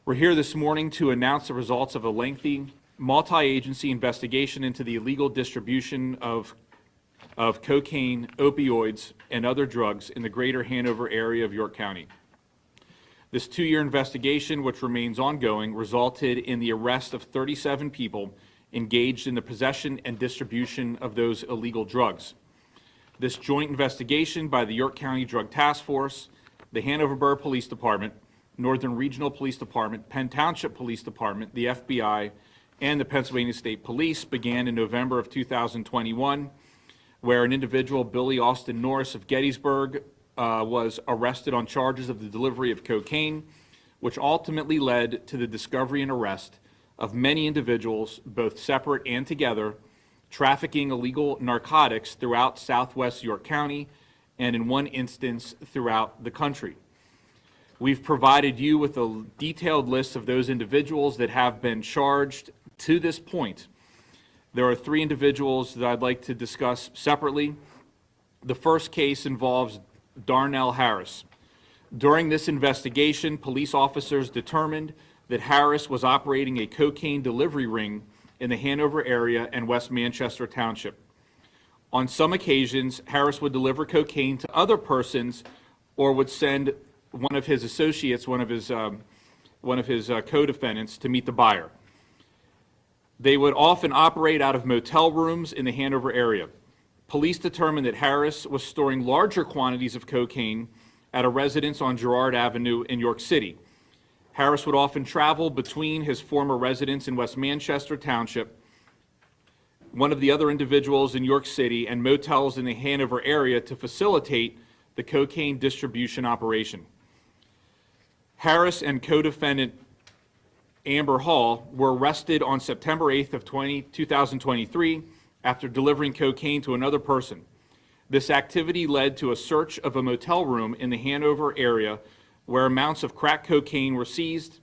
We're here this morning to announce the results of a lengthy multi-agency investigation into the illegal distribution of cocaine, opioids, and other drugs in the greater Hanover area of York County. This 2-year investigation, which remains ongoing, resulted in the arrest of 37 people engaged in the possession and distribution of those illegal drugs. This joint investigation by the York County Drug Task Force, the Hanover Borough Police Department, Northern Regional Police Department, Penn Township Police Department, the FBI, and the Pennsylvania State Police began in November of 2021, where an individual, Billy Austin Norris of Gettysburg, was arrested on charges of the delivery of cocaine, which ultimately led to the discovery and arrest of many individuals, both separate and together, trafficking illegal narcotics throughout southwest York County and in one instance throughout the country. We've provided you with a detailed list of those individuals that have been charged to this point. There are 3 individuals that I'd like to discuss separately. The first case involves Darnell Harris. During this investigation, police officers determined that Harris was operating a cocaine delivery ring in the Hanover area and West Manchester Township. On some occasions, Harris would deliver cocaine to other persons or would send one of his associates, one of his co-defendants, to meet the buyer. They would often operate out of motel rooms in the Hanover area. Police determined that Harris was storing larger quantities of cocaine at a residence on Girard Avenue in York City. Harris would often travel between his former residence in West Manchester Township, one of the other individuals in York City, and motels in the Hanover area to facilitate the cocaine distribution operation. Harris and co-defendant Amber Hall were arrested on September 8th of 2023 after delivering cocaine to another person. This activity led to a search of a motel room in the Hanover area where amounts of crack cocaine were seized.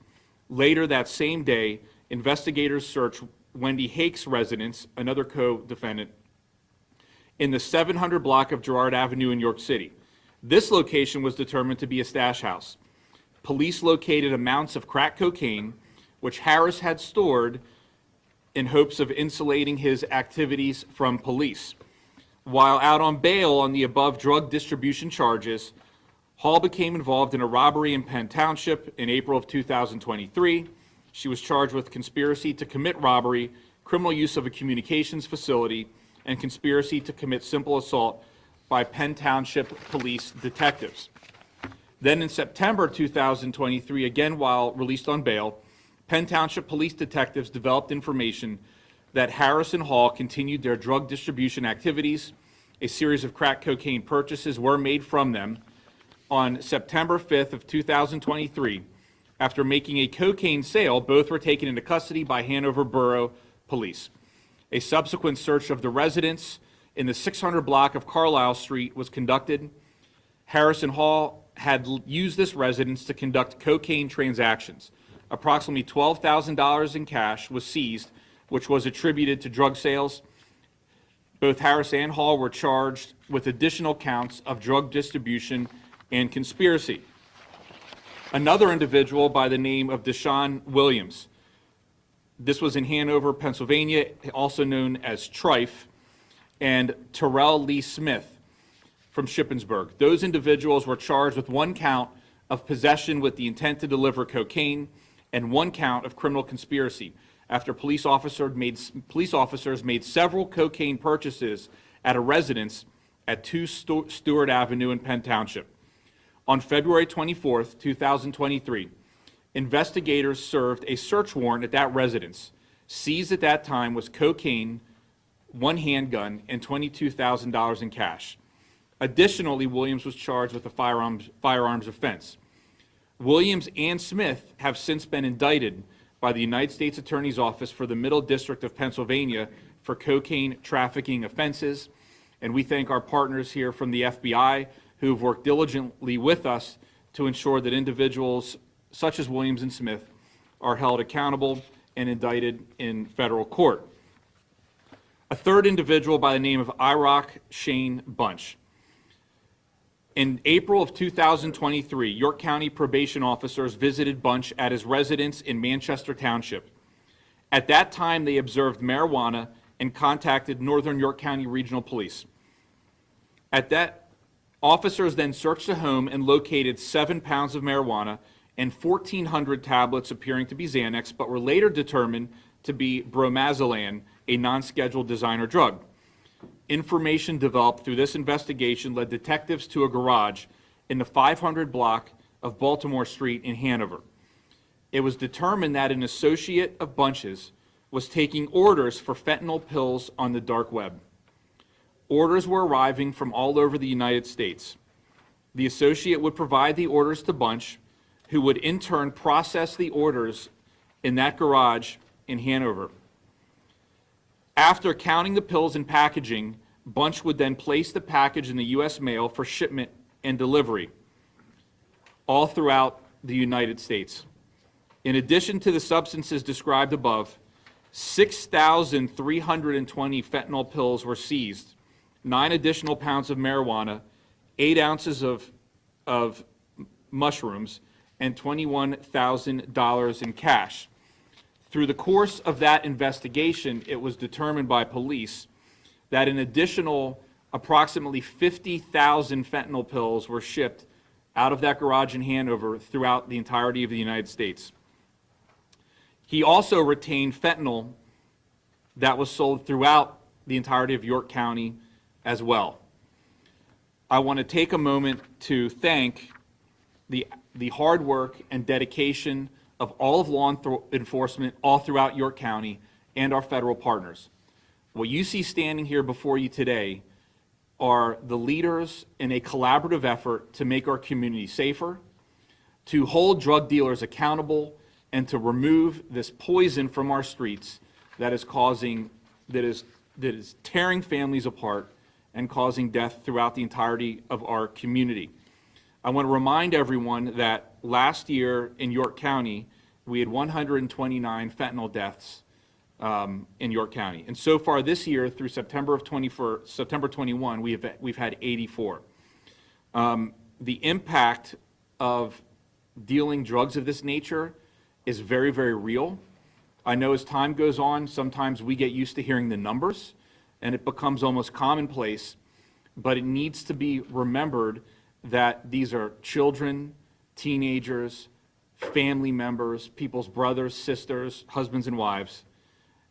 Later that same day, investigators searched Wendy Hake's residence, another co-defendant, in the 700 block of Girard Avenue in York City. This location was determined to be a stash house. Police located amounts of crack cocaine, which Harris had stored in hopes of insulating his activities from police. While out on bail on the above drug distribution charges, Hall became involved in a robbery in Penn Township in April of 2023. She was charged with conspiracy to commit robbery, criminal use of a communications facility, and conspiracy to commit simple assault by Penn Township police detectives. Then in September 2023, again while released on bail, Penn Township police detectives developed information that Harris and Hall continued their drug distribution activities. A series of crack cocaine purchases were made from them. On September 5th of 2023, after making a cocaine sale, both were taken into custody by Hanover Borough Police. A subsequent search of the residence in the 600 block of Carlisle Street was conducted. Harris and Hall had used this residence to conduct cocaine transactions. Approximately $12,000 in cash was seized, which was attributed to drug sales. Both Harris and Hall were charged with additional counts of drug distribution and conspiracy. Another individual by the name of Deshaun Williams. This was in Hanover, Pennsylvania, also known as Trife, and Terrell Lee Smith from Shippensburg. Those individuals were charged with 1 count of possession with the intent to deliver cocaine and 1 count of criminal conspiracy after police officers made several cocaine purchases at a residence at 2 Stewart Avenue in Penn Township. On February 24th, 2023, investigators served a search warrant at that residence. Seized at that time was cocaine, 1 handgun, and $22,000 in cash. Additionally, Williams was charged with a firearms offense. Williams and Smith have since been indicted by the United States Attorney's Office for the Middle District of Pennsylvania for cocaine trafficking offenses. And we thank our partners here from the FBI who've worked diligently with us to ensure that individuals such as Williams and Smith are held accountable and indicted in federal court. A third individual by the name of Irock Shane Bunch. In April of 2023, York County probation officers visited Bunch at his residence in Manchester Township. At that time, they observed marijuana and contacted Northern York County Regional Police. Officers then searched the home and located 7 pounds of marijuana and 1,400 tablets appearing to be Xanax, but were later determined to be bromazolam, a non-scheduled designer drug. Information developed through this investigation led detectives to a garage in the 500 block of Baltimore Street in Hanover. It was determined that an associate of Bunch's was taking orders for fentanyl pills on the dark web. Orders were arriving from all over the United States. The associate would provide the orders to Bunch, who would in turn process the orders in that garage in Hanover. After counting the pills and packaging, Bunch would then place the package in the U.S. mail for shipment and delivery all throughout the United States. In addition to the substances described above, 6,320 fentanyl pills were seized, 9 additional pounds of marijuana, 8 ounces of mushrooms, and $21,000 in cash. Through the course of that investigation, it was determined by police that an additional approximately 50,000 fentanyl pills were shipped out of that garage in Hanover throughout the entirety of the United States. He also retained fentanyl that was sold throughout the entirety of York County as well. I want to take a moment to thank the hard work and dedication of all of law enforcement all throughout York County and our federal partners. What you see standing here before you today are the leaders in a collaborative effort to make our community safer, to hold drug dealers accountable, and to remove this poison from our streets that is tearing families apart and causing death throughout the entirety of our community. I want to remind everyone that last year in York County, we had 129 fentanyl deaths in York County. And so far this year, through September 21, we've had 84. The impact of dealing drugs of this nature is very, very real. I know as time goes on, sometimes we get used to hearing the numbers, and it becomes almost commonplace, but it needs to be remembered that these are children, teenagers, family members, people's brothers, sisters, husbands, and wives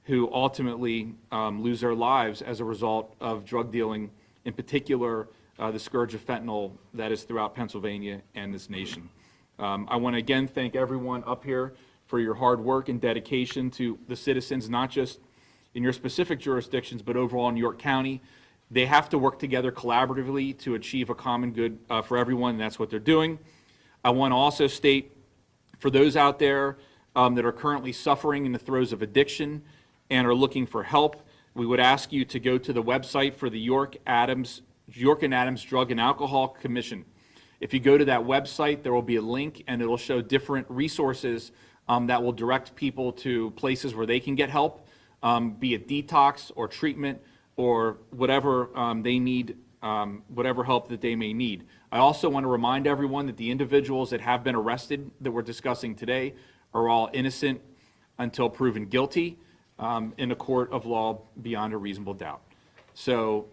who ultimately lose their lives as a result of drug dealing, in particular, the scourge of fentanyl that is throughout Pennsylvania and this nation. I want to again thank everyone up here for your hard work and dedication to the citizens, not just in your specific jurisdictions, but overall in York County. They have to work together collaboratively to achieve a common good for everyone, and that's what they're doing. I want to also state, for those out there that are currently suffering in the throes of addiction and are looking for help, we would ask you to go to the website for the York and Adams Drug and Alcohol Commission. If you go to that website, there will be a link, and it'll show different resources that will direct people to places where they can get help, be it detox or treatment or whatever they need, whatever help that they may need. I also want to remind everyone that the individuals that have been arrested that we're discussing today are all innocent until proven guilty in a court of law beyond a reasonable doubt. So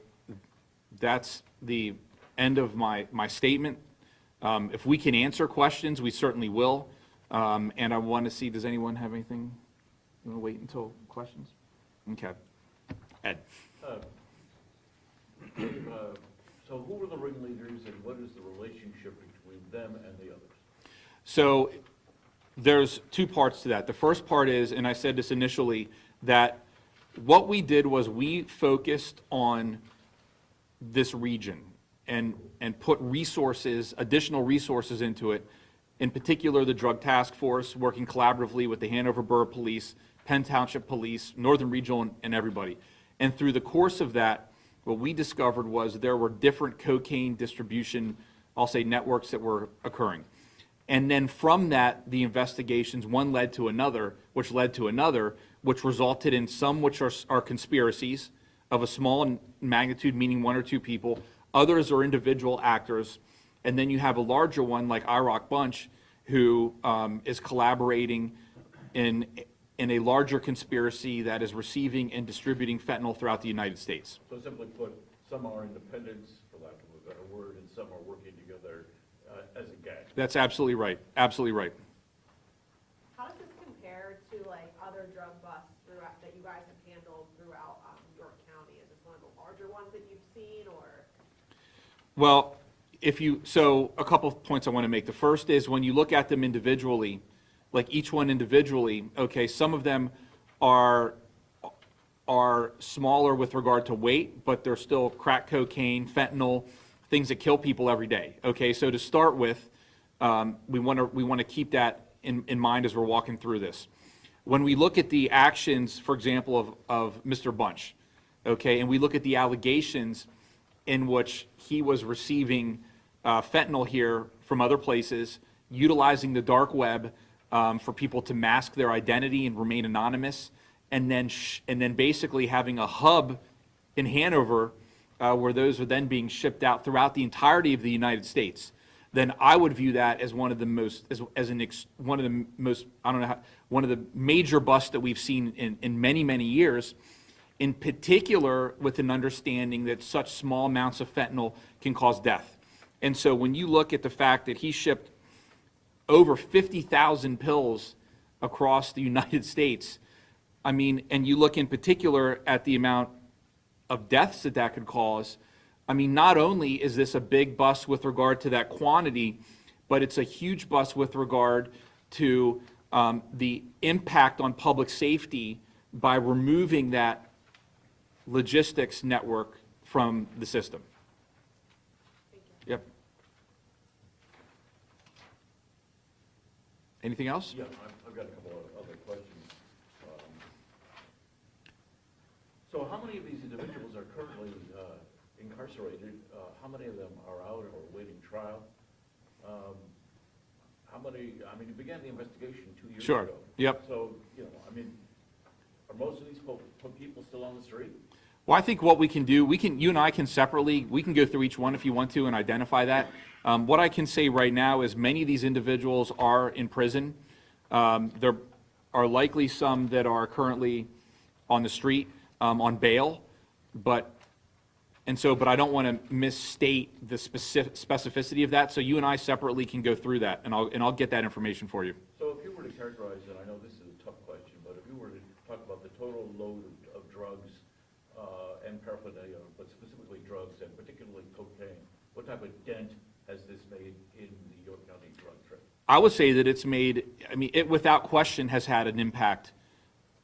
that's the end of my statement. If we can answer questions, we certainly will. And I want to see, does anyone have anything? You want to wait until questions? Okay. Ed. So who are the ringleaders and what is the relationship between them and the others? So there's 2 parts to that. The first part is, and I said this initially, that what we did was we focused on this region and put resources, additional resources into it. In particular, the Drug Task Force, working collaboratively with the Hanover Borough Police, Penn Township Police, Northern Regional, and everybody. And through the course of that, what we discovered was there were different cocaine distribution, I'll say, networks that were occurring. And then from that, the investigations, one led to another, which led to another, which resulted in some which are conspiracies of a small magnitude, meaning 1 or 2 people. Others are individual actors And then you have a larger one like IROC Bunch, who is collaborating in a larger conspiracy that is receiving and distributing fentanyl throughout the United States. So simply put, some are independents, for lack of a better word, and some are working together as a gang. That's absolutely right, absolutely right. How does this compare to like other drug busts throughout, that you guys have handled throughout York County? Is this one of the larger ones that you've seen, or? Well, so a couple of points I want to make. The first is when you look at them individually, like each one individually, okay, some of them are smaller with regard to weight, but they're still crack cocaine, fentanyl, things that kill people every day. Okay, so to start with, we want to keep that in mind as we're walking through this. When we look at the actions, for example, of Mr. Bunch, okay, and we look at the allegations in which he was receiving fentanyl here from other places, utilizing the dark web for people to mask their identity and remain anonymous, and then basically having a hub in Hanover where those are then being shipped out throughout the entirety of the United States, then I would view that as one of the most, one of the most, I don't know how, one of the major busts that we've seen in many, many years, in particular with an understanding that such small amounts of fentanyl can cause death. And so when you look at the fact that he shipped over 50,000 pills across the United States, I mean, and you look in particular at the amount of deaths that that could cause, I mean, not only is this a big bust with regard to that quantity, but it's a huge bust with regard to the impact on public safety by removing that logistics network from the system. Thank you. Yep. Anything else? Yeah, I've got a couple of other questions. So how many of these individuals are currently incarcerated? How many of them are out or awaiting trial? How many, I mean, you began the investigation 2 years Sure. ago. Yep. So, you know, I mean, are most of these people still on the street? Well, I think what we can do, you and I can separately, we can go through each one if you want to and identify that. What I can say right now is many of these individuals are in prison. There are likely some that are currently on the street on bail, but I don't want to misstate the specificity of that. So you and I separately can go through that, and I'll get that information for you. So if you were to characterize, and I know this is a tough question, but if you were to talk about the total load of drugs and paraphernalia, but specifically drugs and particularly cocaine, what type of dent has this made in the York County drug trade? I would say that it's made, I mean, it without question has had an impact.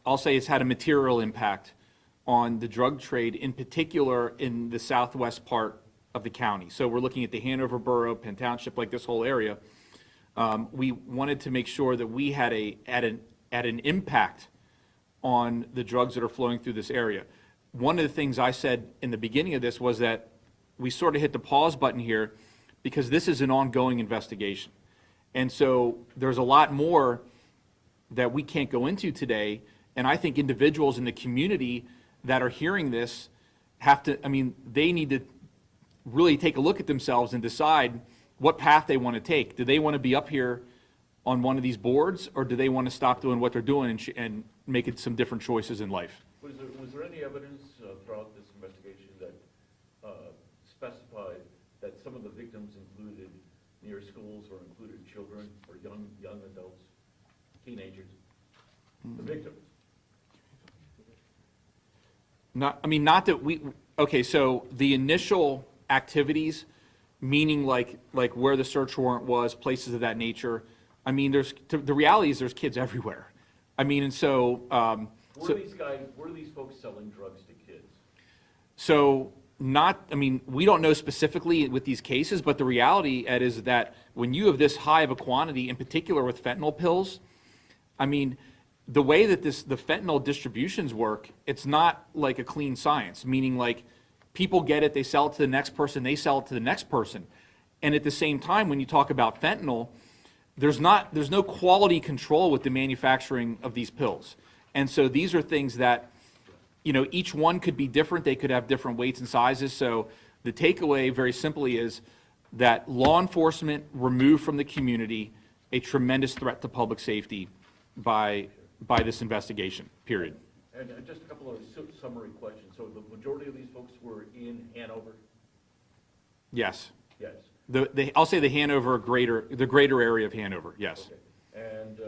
I'll say it's had a material impact on the drug trade, in particular in the southwest part of the county. So we're looking at the Hanover Borough, Penn Township, like this whole area. We wanted to make sure that we had an impact on the drugs that are flowing through this area. One of the things I said in the beginning of this was that we sort of hit the pause button here because this is an ongoing investigation. And so there's a lot more that we can't go into today, and I think individuals in the community that are hearing this have to, I mean, they need to really take a look at themselves and decide what path they want to take. Do they want to be up here on one of these boards, or do they want to stop doing what they're doing and make it some different choices in life? Was there any evidence throughout this investigation that specified that some of the victims included near schools or included children or young adults, teenagers? The victims. Not that we, okay, so the initial activities, meaning like where the search warrant was, places of that nature, I mean, the reality is there's kids everywhere. I mean, and so. Were these folks selling drugs to kids? So we don't know specifically with these cases, but the reality, Ed, is that when you have this high of a quantity, in particular with fentanyl pills, I mean, the way that the fentanyl distributions work, it's not like a clean science, meaning like people get it, they sell it to the next person, they sell it to the next person. And at the same time, when you talk about fentanyl, there's no quality control with the manufacturing of these pills. And so these are things that, you know, each one could be different. They could have different weights and sizes. So the takeaway very simply is that law enforcement removed from the community a tremendous threat to public safety by this investigation, period. And just a couple of summary questions. So the majority of these folks were in Hanover? Yes. Yes. I'll say the greater area of Hanover, yes. Okay. And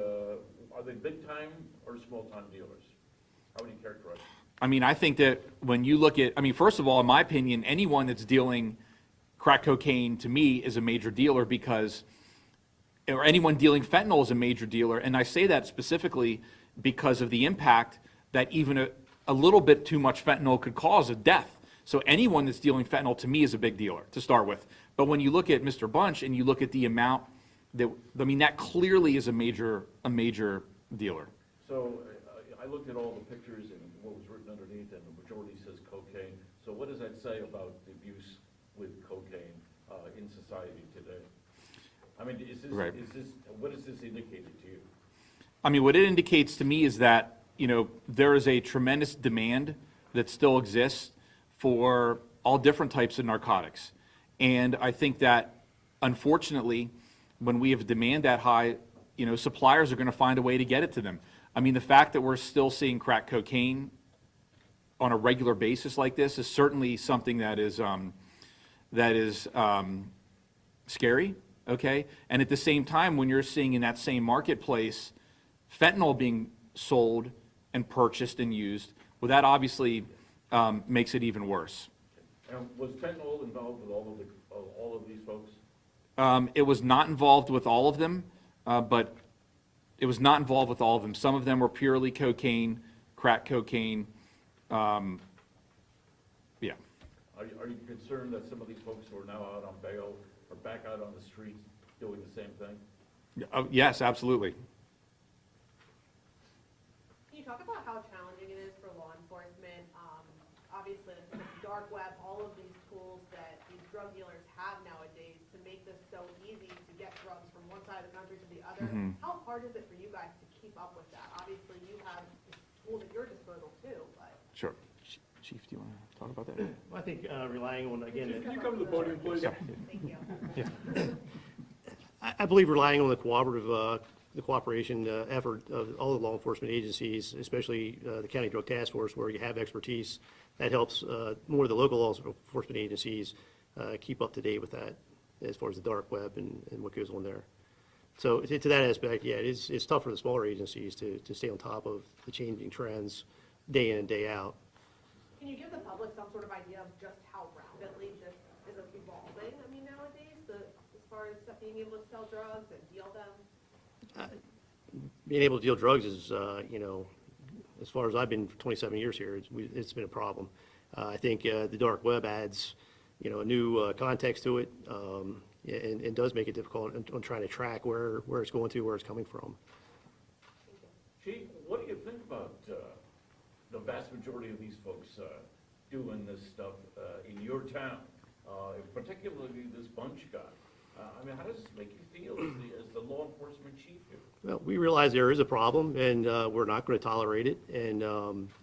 are they big-time or small-time dealers? How would you characterize them? I mean, I think that when you look at, I mean, first of all, in my opinion, anyone that's dealing crack cocaine to me is a major dealer because, or anyone dealing fentanyl is a major dealer. And I say that specifically because of the impact that even a little bit too much fentanyl could cause a death. So anyone that's dealing fentanyl to me is a big dealer to start with. But when you look at Mr. Bunch and you look at the amount that, I mean, that clearly is a major dealer. So I looked at all the pictures and what was written underneath, and the majority says cocaine. So what does that say about the abuse with cocaine in society today? I mean, Right. What does this indicate to you? I mean, what it indicates to me is that, you know, there is a tremendous demand that still exists for all different types of narcotics. And I think that, unfortunately, when we have a demand that high, you know, suppliers are going to find a way to get it to them. I mean, the fact that we're still seeing crack cocaine on a regular basis like this is certainly something that is scary, okay? And at the same time, when you're seeing in that same marketplace fentanyl being sold and purchased and used, well, that obviously makes it even worse. And was fentanyl involved with all of these folks? It was not involved with all of them, but it was not involved with all of them. Some of them were purely cocaine, crack cocaine. Yeah. Are you concerned that some of these folks who are now out on bail are back out on the streets doing the same thing? Yes, absolutely. Can you talk about how challenging it is for law enforcement? Obviously, the dark web, all of these tools that these drug dealers have nowadays to make this so easy to get drugs from one side of the country to the other. How hard is it for you guys to keep up with that? Obviously, you have tools at your disposal too, but. Sure. Chief, do you want to talk about that? I think relying on, again, Can you come to the podium, please? Thank you. I believe relying on the cooperation effort of all the law enforcement agencies, especially the County Drug Task Force, where you have expertise, that helps more of the local law enforcement agencies keep up to date with that as far as the dark web and what goes on there. So to that aspect, yeah, it's tough for the smaller agencies to stay on top of the changing trends day in and day out. Can you give the public some sort of idea of just how rapidly this is evolving, I mean, nowadays, as far as being able to sell drugs and deal them? Being able to deal drugs is, you know, as far as I've been for 27 years here, it's been a problem. I think the dark web adds, you know, a new context to it, and does make it difficult on trying to track where it's going to, where it's coming from. Chief, what do you think about the vast majority of these folks doing this stuff in your town, particularly this Bunch guy? I mean, how does this make you feel as the law enforcement chief here? Well, we realize there is a problem, and we're not going to tolerate it, and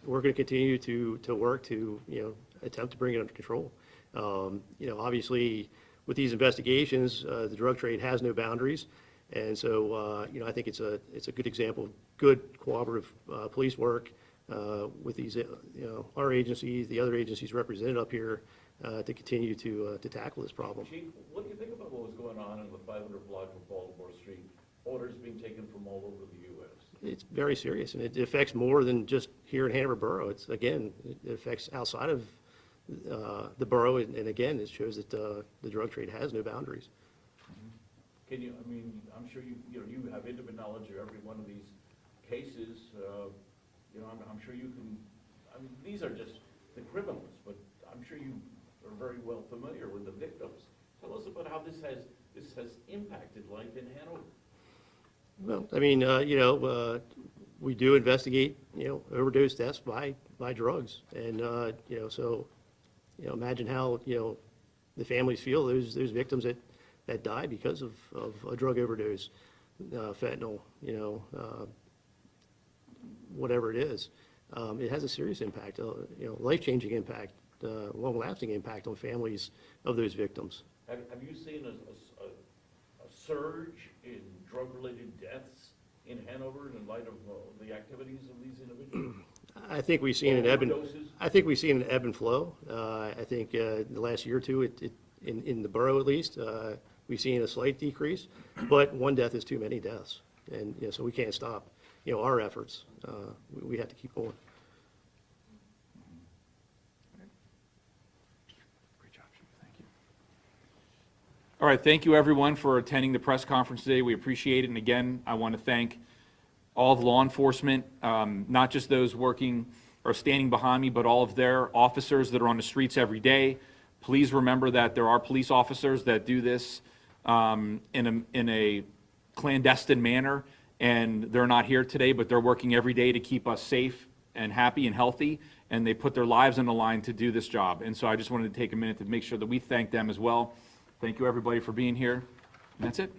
we're going to continue to work to, you know, attempt to bring it under control. You know, obviously, with these investigations, the drug trade has no boundaries, and so, you know, I think it's a good example of good cooperative police work with these, you know, our agencies, the other agencies represented up here, to continue to tackle this problem. Chief, what do you think about what was going on in the 500 block of Baltimore Street? Orders being taken from all over the U.S. It's very serious, and it affects more than just here in Hanover Borough. It's, again, it affects outside of the borough, and again, it shows that the drug trade has no boundaries. Can you, I mean, I'm sure you have intimate knowledge of every one of these cases. You know, I'm sure you can, I mean, these are just the criminals, but I'm sure you are very well familiar with the victims. Tell us about how this has impacted life in Hanover. Well, I mean, you know, we do investigate, you know, overdose deaths by drugs, and you know, so, you know, imagine how, you know, the families feel, those victims that die because of a drug overdose, fentanyl, you know, whatever it is. It has a serious impact, you know, life-changing impact, long-lasting impact on families of those victims. have you seen a surge in drug-related deaths in Hanover in light of the activities of these individuals? I think we've seen an ebb and, Overdoses? I think we've seen an ebb and flow. I think the last year or two, in the borough at least, we've seen a slight decrease, but one death is too many deaths. And, you know, so we can't stop, you know, our efforts. We have to keep going. Great job, Chief. Thank you. All right, thank you, everyone, for attending the press conference today. We appreciate it. And again, I want to thank all of law enforcement, not just those working or standing behind me, but all of their officers that are on the streets every day. Please remember that there are police officers that do this in a clandestine manner, and they're not here today, but they're working every day to keep us safe and happy and healthy, and they put their lives on the line to do this job. And so I just wanted to take a minute to make sure that we thank them as well. Thank you, everybody, for being here. And that's it.